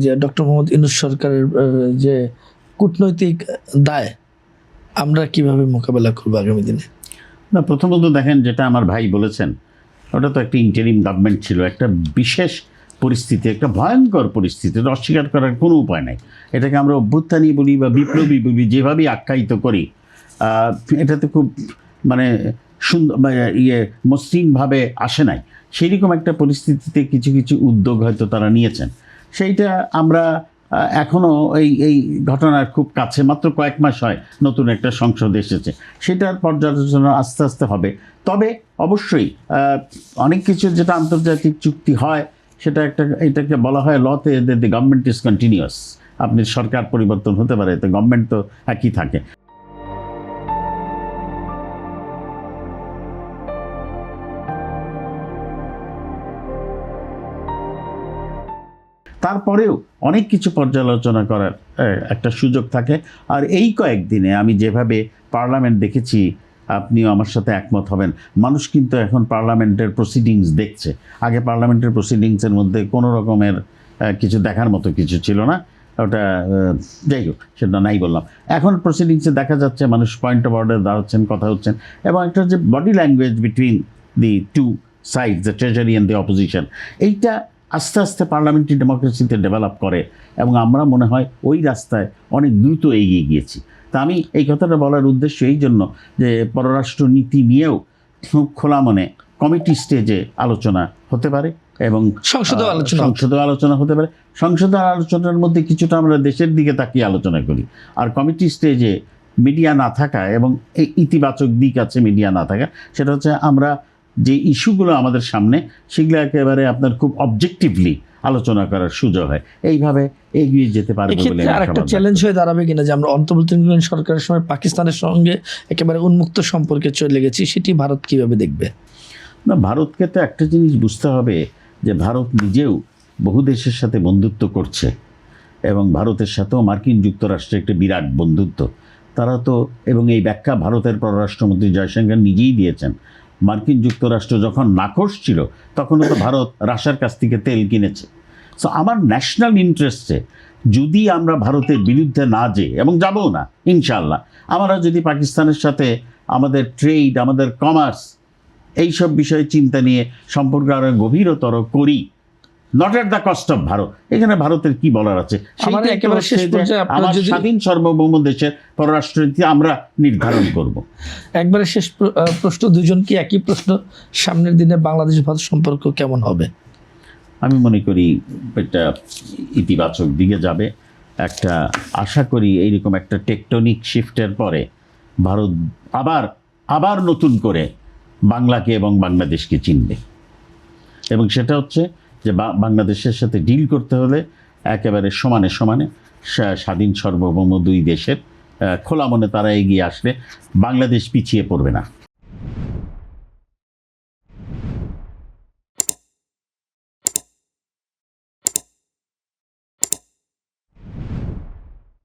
যে ডক্টর মোহাম্মদ ইউনূস সরকারের যে কূটনৈতিক দায় আমরা কিভাবে মোকাবেলা করবো আগামী দিনে? না, প্রথমত দেখেন, যেটা আমার ভাই বলেছেন, ওটা তো একটা ইন্টারিম গভর্নমেন্ট ছিল, একটা বিশেষ পরিস্থিতি, একটা ভয়ঙ্কর পরিস্থিতি, এটা অস্বীকার করার কোনো উপায় নাই। এটাকে আমরা অভ্যুত্থানই বলি বা বিপ্লবী বলি, যেভাবেই আখ্যায়িত করি, এটাতে খুব মানে সুন্দর মসৃণভাবে আসে নাই। সেইরকম একটা পরিস্থিতিতে কিছু কিছু উদ্যোগ হয়তো তারা নিয়েছেন, সেইটা আমরা এখনও এই ঘটনার খুব কাছে, মাত্র কয়েক মাস হয় নতুন একটা সংসদ এসেছে, সেটার পর্যালোচনা আস্তে আস্তে হবে। তবে অবশ্যই অনেক কিছু যেটা আন্তর্জাতিক চুক্তি হয়, সেটা এটাকে বলা হয় লতে দি গভর্নমেন্ট ইজ কন্টিনিউয়াস। আপনি সরকার পরিবর্তন হতে পারে, তো গভর্নমেন্ট তো একই থাকে। তারপরেও অনেক কিছু পর্যালোচনা করার একটা সুযোগ থাকে। আর এই কয়েকদিনে আমি যেভাবে পার্লামেন্ট দেখেছি, আপনিও আমার সাথে একমত হবেন, মানুষ কিন্তু এখন পার্লামেন্টের প্রসিডিংস দেখছে। আগে পার্লামেন্টের প্রসিডিংসের মধ্যে কোনো রকমের কিছু দেখার মতো কিছু ছিল না, ওটা যাই হোক, সেটা নাই বললাম। এখন প্রসিডিংসে দেখা যাচ্ছে মানুষ পয়েন্ট অফ অর্ডার দাঁড়াচ্ছেন, কথা হচ্ছেন, এবং একটা যে body language between the two side, the treasury and the opposition, এইটা আস্তে আস্তে পার্লামেন্টারি ডেমোক্রেসিতে ডেভেলপ করে, এবং আমরা মনে হয় ওই রাস্তায় অনেক দ্রুত এগিয়ে গিয়েছি। তা আমি এই কথাটা বলার উদ্দেশ্য এই জন্য যে পররাষ্ট্র নীতি নিয়েও খুব খোলা মনে কমিটি স্টেজে আলোচনা হতে পারে, এবং সংসদেও আলোচনা হতে পারে। সংসদের আলোচনার মধ্যে কিছুটা আমরা দেশের দিকে তাকিয়ে আলোচনা করি, আর কমিটি স্টেজে মিডিয়া না থাকা, এবং এই ইতিবাচক দিক আছে মিডিয়া না থাকা, সেটা হচ্ছে আমরা যে ইস্যুগুলো আমাদের সামনে, সেগুলো একেবারে আপনার খুব অবজেক্টিভলি আলোচনা করার সুযোগ হয়, এইভাবে এগিয়ে যেতে পারবে বলে। আর একটা চ্যালেঞ্জ হয়ে দাঁড়াবে কিনা যে আমরা অন্তর্বর্তীকালীন সরকারের সময় পাকিস্তানের সঙ্গে একেবারে উন্মুক্ত সম্পর্কে চলে গেছি, সেটি ভারত কিভাবে দেখবে? না, ভারতকে তো একটা জিনিস বুঝতে হবে যে ভারত নিজেও বহু দেশের সাথে বন্ধুত্ব করছে, এবং ভারতের সাথেও মার্কিন যুক্তরাষ্ট্রের একটা বিরাট বন্ধুত্ব। তারা তো, এবং এই ব্যাখ্যা ভারতের পররাষ্ট্রমন্ত্রী জয়শঙ্কর নিজেই দিয়েছেন, মার্কিন যুক্তরাষ্ট্র যখন নাখোশ ছিল তখনও তো ভারত রাশিয়ার কাছ থেকে তেল কিনেছে। সো আমার ন্যাশনাল ইন্টারেস্টে যদি আমরা ভারতের বিরুদ্ধে না যেয়ে, এবং যাবও না ইনশাআল্লাহ, আমরা যদি পাকিস্তানের সাথে আমাদের ট্রেড, আমাদের কমার্স, এইসব বিষয়ে চিন্তা নিয়ে সম্পর্ক আরও গভীরতর করি, not at the cost of Bharat. এখানে ভারতের কি বলার আছে? আমার স্বাধীন সার্বভৌম দেশের পররাষ্ট্রনীতি আমরা নির্ধারণ করব। একবারে শেষ প্রশ্ন, দুজন কি একই প্রশ্ন, সামনের দিনে বাংলাদেশ ভারত সম্পর্ক কেমন হবে? আমি মনে করি এটা ইতিবাচক দিকে যাবে। একটা আশা করি এইরকম একটা টেকটনিক শিফটের পরে ভারত আবার নতুন করে বাংলাকে এবং বাংলাদেশকে চিনবে, এবং সেটা হচ্ছে যে বাংলাদেশের সাথে ডিল করতে হলে একেবারে সমানে সমানে স্বাধীন সার্বভৌম দুই দেশের খোলা মনে তারা এগিয়ে আসলে বাংলাদেশ পিছিয়ে পড়বে না।